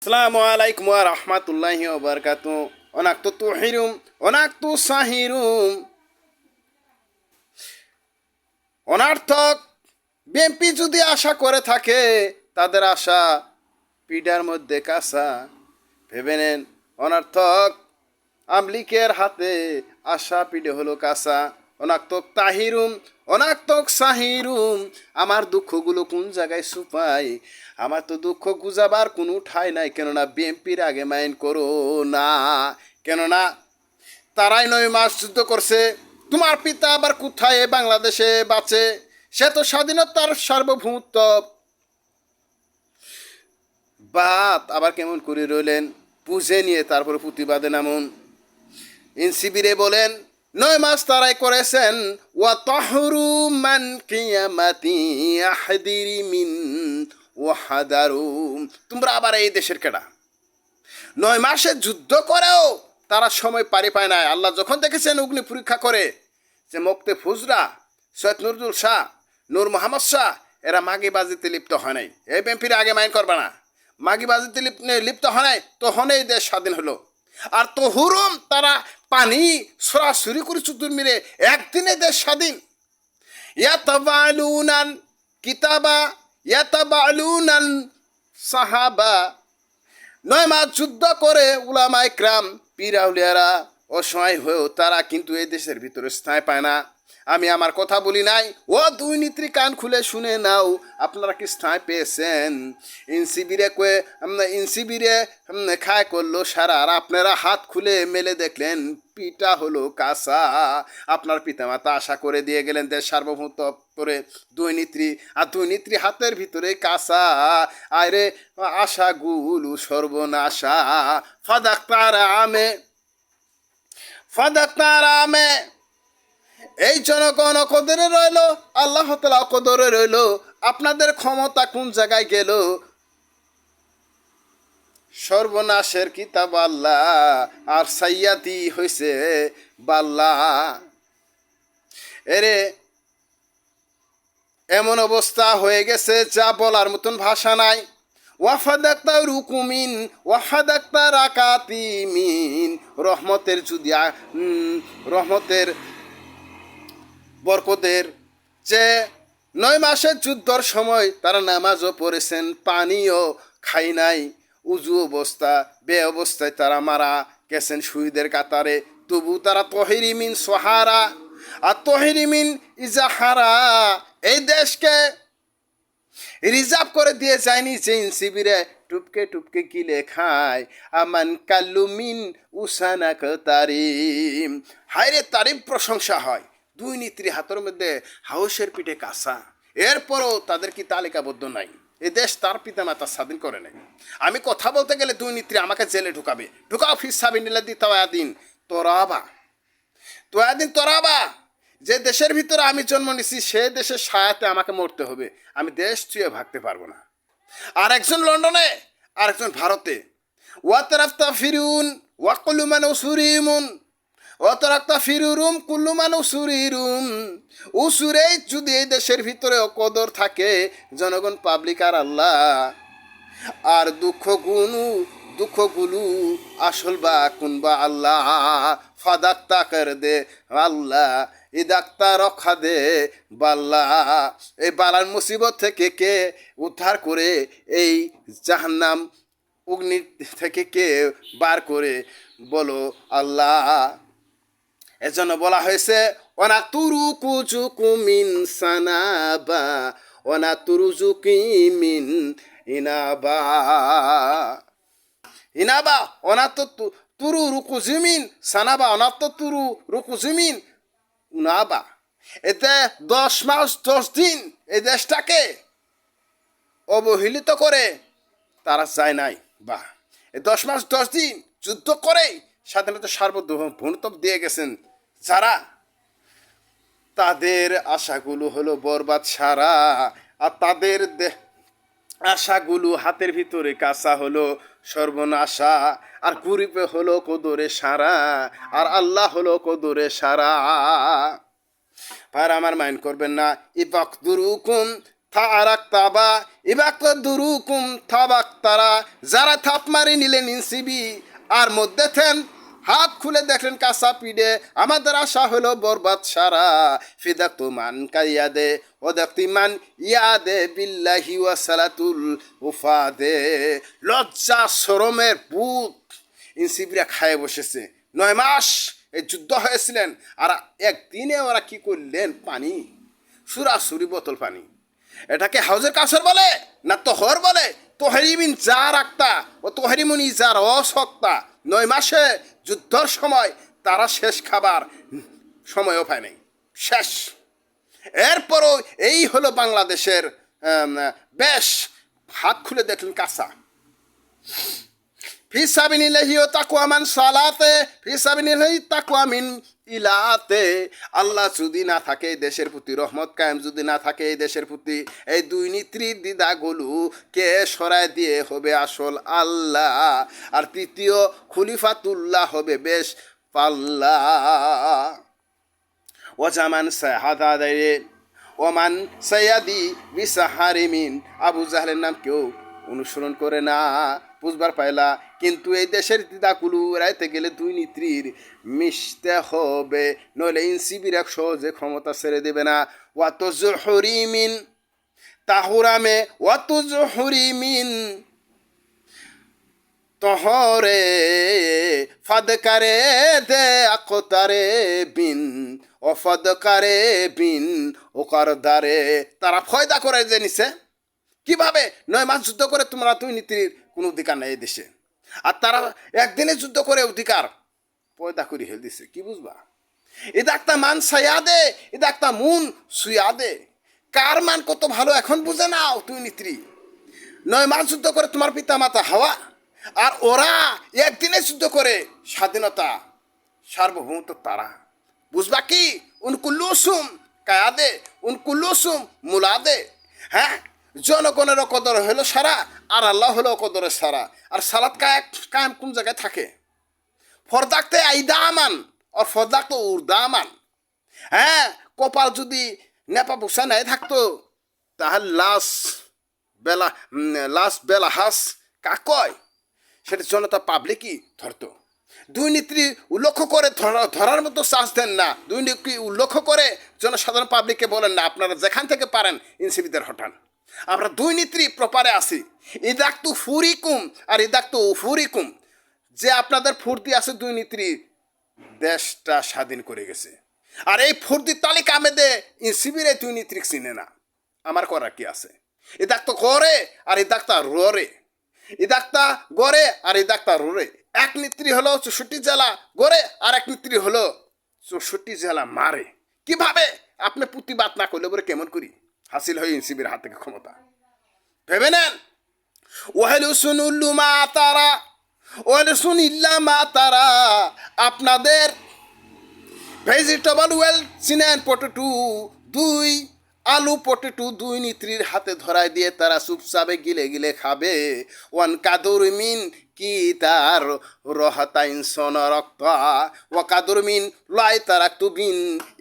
আসসালামু আলাইকুম ওয়া রাহমাতুল্লাহি ওয়া বারাকাতুহু। অনাক্তু তুহিরুম অনাক্তু সাহিরুম। অনার্থক বিএনপি যদি আশা করে থাকে তাদের আশা পিডার মধ্যে কাঁচা। ভেবে নেন অনার্থক আমলিকের হাতে আশা পিডে হলো কাঁচা। অনাক্তক তাহিরুম অনাক্তক সাহিরুম। আমার দুঃখগুলো কোন জায়গায় সুপাই? আমার তো দুঃখ গুজাবার কোনো ঠাঁই নাই, কেননা বিএনপির আগে মাইন্ড করো না। কেননা তারাই 9 মাস যুদ্ধ করছে। তোমার পিতা আবার কোথায় বাংলাদেশে বাঁচে? সে তো স্বাধীনতার সার্বভৌমত্ব বাদ আবার কেমন করে রইলেন বুঝে নিয়ে তারপরে প্রতিবাদে নামুন। এনসিবিরে বলেন 9 মাস তারাই করেছেন। ওয়া তাহরু মান কিয়ামাতি আহদিরি মিন ওয়াহাদারু। তোমরা আবার এই দেশের কেডা? 9 মাসে যুদ্ধ করেও তারা সময় পারি পায় না। আল্লাহ যখন দেখেছেন অগ্নি পরীক্ষা করে যে মক্তে ফুজরা, সৈয়দ নুরুল শাহ, নূর মোহাম্মদ শাহ এরা মাগিবাজিতে লিপ্ত হয় নাই। এই বিএনপির আগে মাইন করবে না। মাগিবাজিতে লিপ্ত হয় নাই, তখন এই দেশ স্বাধীন হলো। আর তহুরুম তারা পানি সরাসরি করে চুতুর মেরে একদিনে দেশ স্বাধীন। ইয়াতাবালুনান কিতাবা ইয়াতাবালুনান সাহাবা। 9 মাস যুদ্ধ করে উলামা ইকরাম পীরাউলিয়ারা অসহায় হয়েও তারা কিন্তু এই দেশের ভিতরে স্থায় পায় না। আমি আমার কথা বলি নাই, ও দুর্নীতির কান খুলে শুনে নাও। আপনারা কি স্থায় পেয়েছেন? ইনসিবিরে খায় করলো সারা, আর আপনারা হাত খুলে মেলে দেখলেন পিটা হলো কাঁচা। আপনার পিতামাতা আশা করে দিয়ে গেলেন দেশ সার্বভৌমত্ব করে দুর্নীতি, আর দুর্নীতি হাতের ভিতরে কাঁচা। আরে আশাগুলো সর্বনাশা। ফাদাক্তার আমে এই জনগণ অকদরে রইল, আল্লাহ তাআলা অকদরে রইল। আপনাদের ক্ষমতা কোন জায়গায় গেল? সর্বনাশের কিতাব আল্লাহ, আর সাইয়াদি হয়েছে বাল্লা। এরে এমন অবস্থা হয়ে গেছে যা বলার মতন ভাষা নাই। ওয়াফাদাক্তা রুকুমিন ওয়াফাদাক্তা রাকাতিমিন। রহমতের যদি রহমতের বরকতের যে 9 মাসের যুদ্ধর সময় তারা নামাজও পড়েছেন, পানিও খাই নাই, উজু অবস্থা বে অবস্থায় তারা মারা গেছেন শহীদের কাতারে। তবু তারা তহিরিমিন সোহারা আর তহিরিমিন ইজাহারা এই দেশকে রিজার্ভ করে দিয়ে যায়নি যে ইনসিবিরে টুপকে টুপকে গিলে খায়। আমান কাল্লুমিন উসানাক তারিম। হায়রে তারিম প্রশংসা হয়। দুর্নীতির হাতের মধ্যে হাউসের পিঠে কাঁচা, এরপরও তাদের কি তালিকাবদ্ধ নাই? এ দেশ তার পিতামাতা স্বাধীন করে নাই। আমি কথা বলতে গেলে দুর্নীতি আমাকে জেলে ঢুকাও ফিসাবিনিল্লাহ দিন তোরাবা। যে দেশের ভিতরে আমি জন্ম নিছি সে দেশের ছায়াতে আমাকে মরতে হবে। আমি দেশ ছুঁয়ে ভাগতে পারবো না। আর একজন লন্ডনে আর একজন ভারতে। ওয়াতারাফতা ফিরুন ওয়াকুলুমান উসুরিমুন ওয়াতারাফতা ফিরুরুম কুল্লুমান উসুরিরুম। উসুরেই যদি এই দেশের ভিতরে অকদর থাকে জনগণ, পাবলিক আর আল্লাহ, আর দুঃখগুলো আসল বা কুনবা আল্লাহ। ফাদাক্তা কর দে আল্লাহ, ইদাক্তা রক্ষা দে বাল্লা। এই বালার মুসিবত থেকে কে উদ্ধার করে? এই জাহান্নাম অগ্নি থেকে কে বার করে? বলো আল্লাহ। এজন্য বলা হয়েছে ওনা তুরু কুচুকুমিন সানাবা ওনা তুরুজুকিমিন ইনাবা ইনাবা অনাত্ত তুরু রুকু জমিন সানাবা অনাত্ত তুরু রুকু জমিন উনাবা। এতে 10 মাস 10 দিন এই দেশটাকে অবহেলিত করে তারা চায় নাই। বা এই 10 মাস 10 দিন যুদ্ধ করে স্বাধীনতা সার্বভৌমত্ব দিয়ে গেছেন যারা, তাদের আশাগুলো হলো বরবাদ সারা। আর তাদের আশাগুলো হাতের ভিতরে কাঁচা হলো সর্বনাশা। আর গরিবে হলো কদরে সারা, আর আল্লাহ হলো কদরে সারা। আর আমার মাইন্ড করবেন না। ইবাকদুরুকুম থা আরাক তাবা ইবাক দুরুকুম থাবাক তারা, যারা থাপ মারি নিলেন ইনসিবি আর মধ্যে থেন হাত খুলে দেখলেন কাঁচা পিড়ে, আমাদের আশা হলো বরবাদ সারা। ফিদাক তুমান কাইয়াদে ও দেখতিমান ইয়াদে বিল্লাহি ওয়া সালাতুল উফাদে। লজ্জা শরমের ভূত ইনসিবিরা খায় বসেছে। 9 মাস এই যুদ্ধ হয়েছিলেন, আর একদিনে ওরা কি করলেন? পানি, সুরাসুরি বোতল পানি। এটাকে হাউজের কাসর বলে না তোহর বলে? তোহরিমিন যা রাখতা ও তোহরিমুনি যার অসক্তা। 9 মাসে যুদ্ধর সময় তারা শেষ খাবার সময়ও পায় নাই, শেষ। এরপরও এই হলো বাংলাদেশের বেশ, হাত খুলে দেখলেন কাঁচা। ফি সাবিলিল্লাহি ওয়া তাকওয়া মান সালাতে, ফি সাবিলিল্লাহি তাকওয়া মিন ইলাতে। আল্লাহ যদি না থাকে এই দেশের প্রতি, রহমত কায়েম যদি না থাকে এই দেশের প্রতি, এই দুর্নীতির দ্বিধাগুলো কে সরায় দিয়ে হবে আসল আল্লাহ। আর তৃতীয় খলিফাতুল্লাহ হবে বেশ পাল্লা। ও জামান সাহাদায়ে ওমান সৈয়াদি বিসাহারিমিন। আবু জাহলের নাম কেউ অনুসরণ করে না, বুঝবার পাইলা। কিন্তু এই দেশের দিদাকুলু রাইতে গেলে দুর্নীতির মিশতে হবে, নইলে ইনসিবির এক সহজে ক্ষমতা ছেড়ে দেবে না। ওয়াত জহরিমিন তাহুরামে ওয়াত জহরিমিন তহরে ফাদকারে দে আকতারে বিন ও ফদকারে বিন ও করদারে। তারা ফয়দা করে যে নিছে কিভাবে? 9 মাস যুদ্ধ করে তোমরা দুর্নীতির কোনো অধিকার নেই দেশে, আর তারা একদিনে যুদ্ধ করে অধিকার পয়দা করে হেল দিছে। কি বুঝবা? এটা একটা মান সায়াদে, এটা একটা মুন সুয়াদে। কার মান কত ভালো এখন বুঝে নাও। দুর্নীতি 9 মাস যুদ্ধ করে তোমার পিতা মাতা হাওয়া, আর ওরা একদিনে যুদ্ধ করে স্বাধীনতা সার্বভৌমত্ব তারা। বুঝবা কি? উনকুল্লুসুম কায়াদে উনকুল্লুসুম মুলাদে। হ্যাঁ, জনগণের অকদর হলো সারা, আর আল্লাহ হলো অকদরের সারা। আর সালাত কায়েম কোন জায়গায় থাকে? ফরদাকতে আইদামান আর ফরদাকতে উর্দামান। হ্যাঁ, কপাল যদি নেপা পোষা নাই থাকতো, তাহলে লাশ বেলা হাস কাক কয় সেটা জনতা পাবলিকই ধরতো। দুর্নীতি উল্লেখ করে ধরার মতো চান্স দেন না। দুর্নীতি উল্লেখ করে জনসাধারণ পাবলিককে বলেন না আপনারা যেখান থেকে পারেন ইনসিবিদের হটান। আমরা দুর্নীতি প্রপারে আসি। ইদাক্তু ফুরিকুম আর ইদাক্তু ফুরিকুম। যে আপনাদের ফুর্তি আছে দুর্নীতি দেশটা স্বাধীন করে গেছে, আর এই ফুর্তির তালিকা আমেদে ইনসিবির এই দুর্নীতি চিনে না। আমার করার কি আছে? ইদাক্ত করে আর ইদাক্তা রোরে, ইদাক্তা গড়ে আর ইদাক্তা রোরে। এক নেত্রী হলো 64 জেলা গড়ে, আর এক নেত্রী হলো 64 জেলা মারে। কিভাবে? আপনি প্রতিবাদ না করলে বলে কেমন করি হাসিল হয় ইনসিবির হাত থেকে ক্ষমতা? ভেবে নেন। ওয়াহেলু সুনুল্লু মা তারা ওয়াহেলু সুনিল্লা মা তারা। আপনাদের ভেজিটেবল ওয়েল চিনেন পটেটো, 2 আলু পটেটো দুর্নীতির হাতে ধরাই দিয়ে তারা চুপচাপে গিলে গিলে খাবে। ওয়ান কাদুর মিন কি তার রহতাইন সন রক্ত ও কাদুর মিন লাই তারাক্তু বিন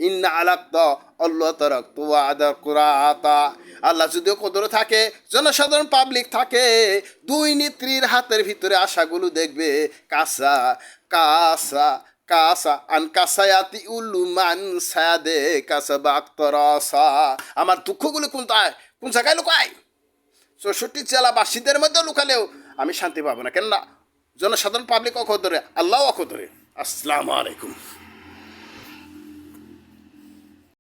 ইন্না আলাক্ত আল্লাহ তারাক্তু আদার কুরাতা। আল্লাহ যদিও কদর থাকে, জনসাধারণ পাবলিক থাকে, দুর্নীতির হাতের ভিতরে আশাগুলো দেখবে কাঁচা কাঁচা কাসা আন কাসায়াতি উল্লুমান সায়াদে কাসা বাক্তরসা। আমার দুঃখগুলো কোন জায়গায় লুকায়? 64 জেলাবাসীদের মধ্যে লুকালেও আমি শান্তি পাবো না। কেননা জনসাধারণ পাবলিক অকদরে, আল্লাহ অকদরে। আসসালামু আলাইকুম।